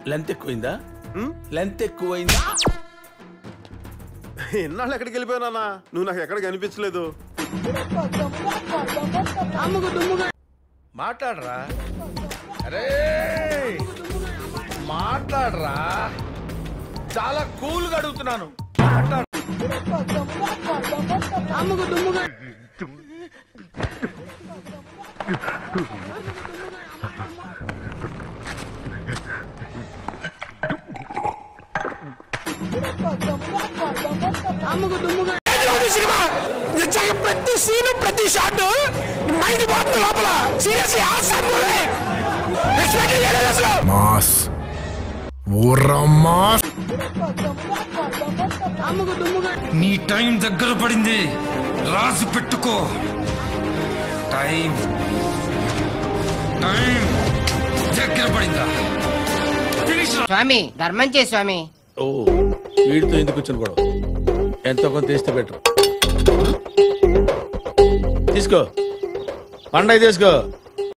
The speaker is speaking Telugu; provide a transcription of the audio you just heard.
లెంత్ ఎక్కువైందా? లెంత్ ఎక్కువైందా? ఎన్నాళ్ళు ఎక్కడికి వెళ్ళిపోయానా? నువ్వు నాకు ఎక్కడికి అనిపించలేదు. మాట్లాడరా, అరే మాట్లాడరా, చాలా కూల్ గా అడుగుతున్నాను. ప్రతి సీను ప్రతి షాట్ మైండ్ పోతుంది లోపల. Seriously mass mass. నీ టైం దగ్గర పడింది, రాసి పెట్టుకో. టైం టైం దగ్గర పడిందా? స్వామి ధర్మం చే స్వామి. ఓ వీడితో ఎందుకు వచ్చిన గొడవ? ఎంతో కొంత తీస్తే బెటర్. తీసుకో పండగ తీసుకో.